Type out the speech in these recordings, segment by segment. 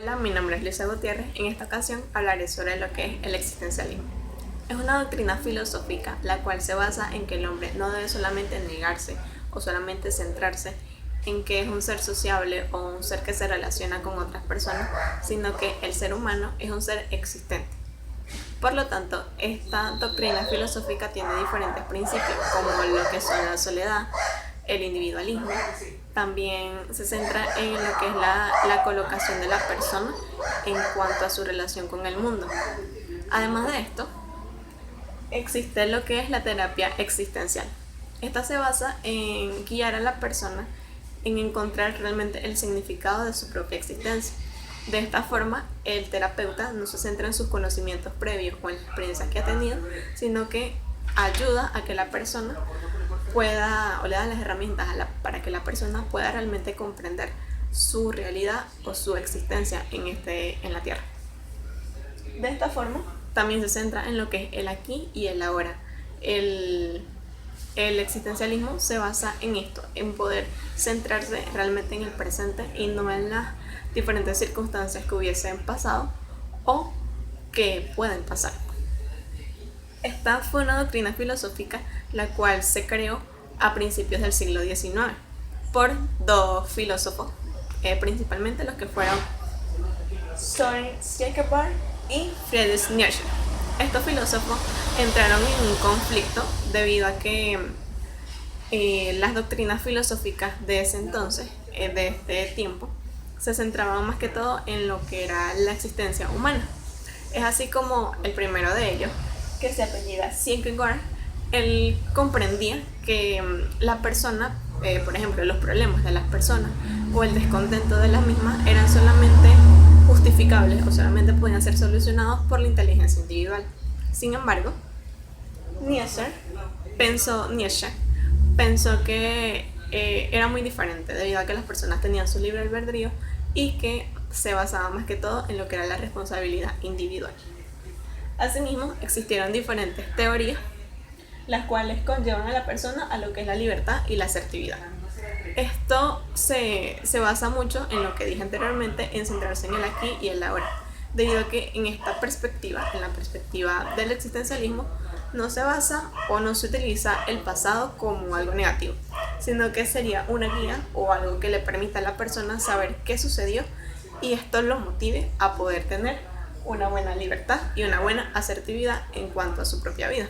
Hola, mi nombre es Luisa Gutiérrez. En esta ocasión hablaré sobre lo que es el existencialismo. Es una doctrina filosófica la cual se basa en que el hombre no debe solamente negarse o solamente centrarse en que es un ser sociable o un ser que se relaciona con otras personas, sino que el ser humano es un ser existente. Por lo tanto, esta doctrina filosófica tiene diferentes principios, como lo que son la soledad, el individualismo. También se centra en lo que es la colocación de la persona en cuanto a su relación con el mundo. Además de esto, existe lo que es la terapia existencial. Esta se basa en guiar a la persona en encontrar realmente el significado de su propia existencia. De esta forma, el terapeuta no se centra en sus conocimientos previos o en las experiencias que ha tenido, sino que ayuda a que la persona pueda, o le da las herramientas para que la persona pueda realmente comprender su realidad o su existencia en la Tierra. De esta forma, también se centra en lo que es el aquí y el ahora. El existencialismo se basa en esto, en poder centrarse realmente en el presente y no en las diferentes circunstancias que hubiesen pasado o que pueden pasar. Esta fue una doctrina filosófica la cual se creó a principios del siglo XIX por dos filósofos, principalmente los que fueron Søren Kierkegaard y Friedrich Nietzsche. Estos filósofos entraron en un conflicto debido a que las doctrinas filosóficas de ese entonces, de este tiempo, se centraban más que todo en lo que era la existencia humana. Es así como el primero de ellos, que se apellida Kierkegaard, él comprendía que la persona, por ejemplo, los problemas de las personas o el descontento de las mismas eran solamente justificables o solamente podían ser solucionados por la inteligencia individual. Sin embargo, Nietzsche pensó que era muy diferente debido a que las personas tenían su libre albedrío y que se basaba más que todo en lo que era la responsabilidad individual. Asimismo, existieron diferentes teorías las cuales conllevan a la persona a lo que es la libertad y la asertividad. Esto se basa mucho en lo que dije anteriormente, en centrarse en el aquí y el ahora, debido a que en esta perspectiva, en la perspectiva del existencialismo, no se basa o no se utiliza el pasado como algo negativo, sino que sería una guía o algo que le permita a la persona saber qué sucedió y esto lo motive a poder tener una buena libertad y una buena asertividad en cuanto a su propia vida.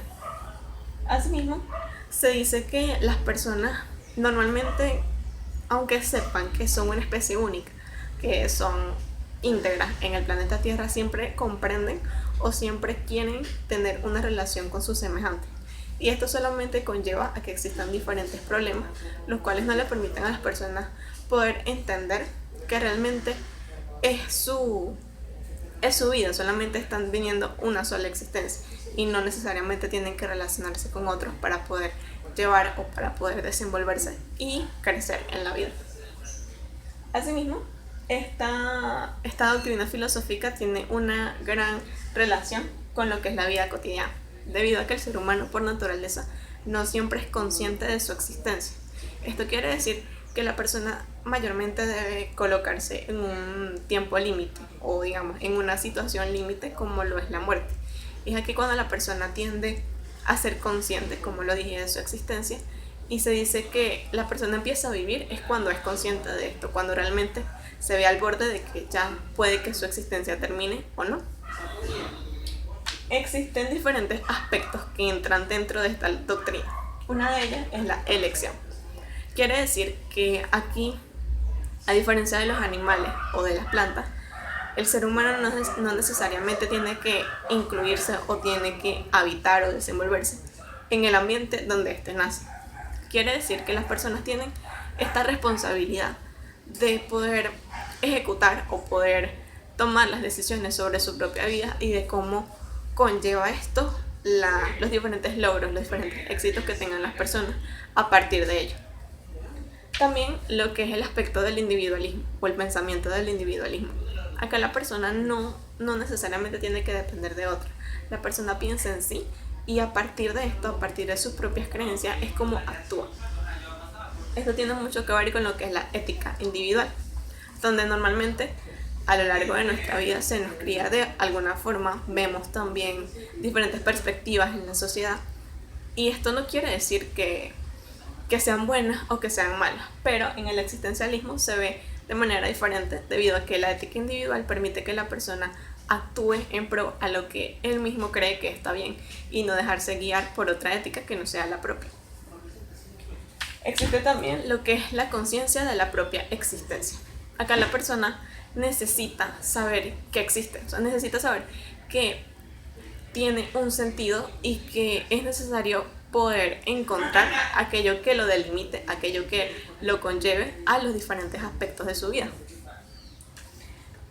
Asimismo, se dice que las personas normalmente, aunque sepan que son una especie única, que son íntegras en el planeta Tierra, siempre comprenden o siempre quieren tener una relación con sus semejantes. Y esto solamente conlleva a que existan diferentes problemas, los cuales no le permiten a las personas poder entender que realmente es su vida, solamente están viniendo una sola existencia y no necesariamente tienen que relacionarse con otros para poder llevar o para poder desenvolverse y crecer en la vida. Asimismo, esta doctrina filosófica tiene una gran relación con lo que es la vida cotidiana, debido a que el ser humano por naturaleza no siempre es consciente de su existencia. Esto quiere decir que la persona mayormente debe colocarse en un tiempo límite o digamos en una situación límite como lo es la muerte. Y es aquí cuando la persona tiende a ser consciente, como lo dije, de su existencia, y se dice que la persona empieza a vivir es cuando es consciente de esto, cuando realmente se ve al borde de que ya puede que su existencia termine o no. Existen diferentes aspectos que entran dentro de esta doctrina. Una de ellas es la elección. Quiere decir que aquí, a diferencia de los animales o de las plantas, el ser humano no necesariamente tiene que incluirse o tiene que habitar o desenvolverse en el ambiente donde éste nace. Quiere decir que las personas tienen esta responsabilidad de poder ejecutar o poder tomar las decisiones sobre su propia vida y de cómo conlleva esto los diferentes logros, los diferentes éxitos que tengan las personas a partir de ello. También lo que es el aspecto del individualismo o el pensamiento del individualismo. Acá la persona no necesariamente tiene que depender de otra. La persona piensa en sí y a partir de esto, a partir de sus propias creencias, es como actúa. Esto tiene mucho que ver con lo que es la ética individual, donde normalmente a lo largo de nuestra vida se nos cría de alguna forma, vemos también diferentes perspectivas en la sociedad, y esto no quiere decir que sean buenas o que sean malas, pero en el existencialismo se ve de manera diferente debido a que la ética individual permite que la persona actúe en pro a lo que él mismo cree que está bien y no dejarse guiar por otra ética que no sea la propia. Existe también lo que es la conciencia de la propia existencia. Acá la persona necesita saber que existe, o sea, necesita saber que tiene un sentido y que es necesario poder encontrar aquello que lo delimite, aquello que lo conlleve a los diferentes aspectos de su vida.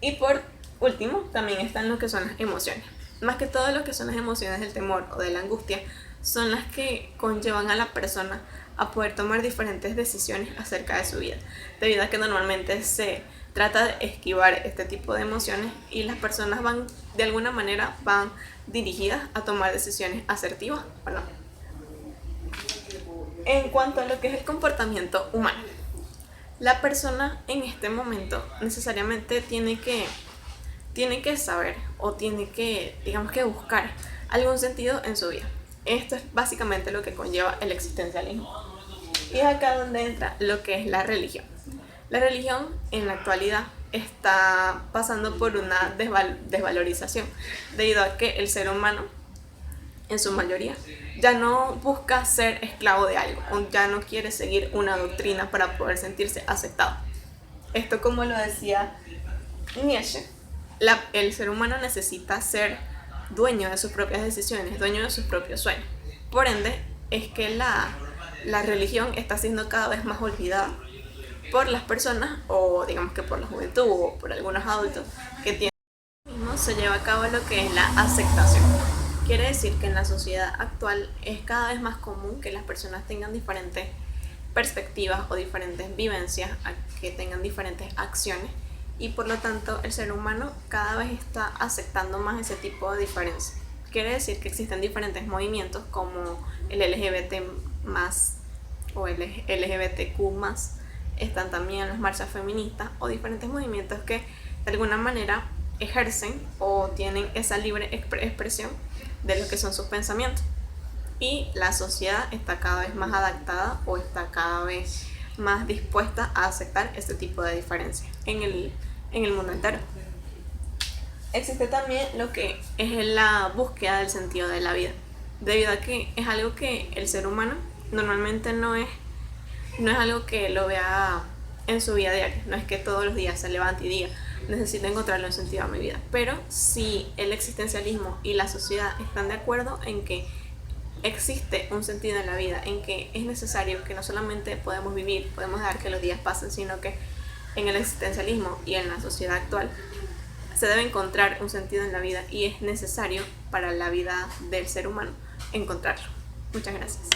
Y por último, también están lo que son las emociones. Más que todo lo que son las emociones del temor o de la angustia, son las que conllevan a la persona a poder tomar diferentes decisiones acerca de su vida, debido a que normalmente se trata de esquivar este tipo de emociones y las personas van, de alguna manera, van dirigidas a tomar decisiones asertivas o no. En cuanto a lo que es el comportamiento humano, la persona en este momento necesariamente tiene que saber o tiene que, digamos que buscar algún sentido en su vida. Esto es básicamente lo que conlleva el existencialismo. Y es acá donde entra lo que es la religión. La religión en la actualidad está pasando por una desvalorización debido a que el ser humano, en su mayoría, ya no busca ser esclavo de algo, o ya no quiere seguir una doctrina para poder sentirse aceptado. Esto, como lo decía Nietzsche, el ser humano necesita ser dueño de sus propias decisiones, dueño de sus propios sueños. Por ende, es que la religión está siendo cada vez más olvidada por las personas, o digamos que por la juventud o por algunos adultos que tienen mismo. Se lleva a cabo lo que es la aceptación. Quiere decir que en la sociedad actual es cada vez más común que las personas tengan diferentes perspectivas o diferentes vivencias, que tengan diferentes acciones, y por lo tanto el ser humano cada vez está aceptando más ese tipo de diferencias. Quiere decir que existen diferentes movimientos como el LGBT más o el LGBTQ más, están también las marchas feministas o diferentes movimientos que de alguna manera ejercen o tienen esa libre expresión de lo que son sus pensamientos. Y la sociedad está cada vez más adaptada o está cada vez más dispuesta a aceptar este tipo de diferencias en el mundo entero. Existe también lo que es la búsqueda del sentido de la vida, debido a que es algo que el ser humano normalmente no es algo que lo vea en su vida diaria. No es que todos los días se levante y diga, necesito encontrarle un sentido a mi vida. Pero si el existencialismo y la sociedad están de acuerdo en que existe un sentido en la vida, en que es necesario, que no solamente podemos vivir, podemos dejar que los días pasen, sino que en el existencialismo y en la sociedad actual se debe encontrar un sentido en la vida y es necesario para la vida del ser humano encontrarlo. Muchas gracias.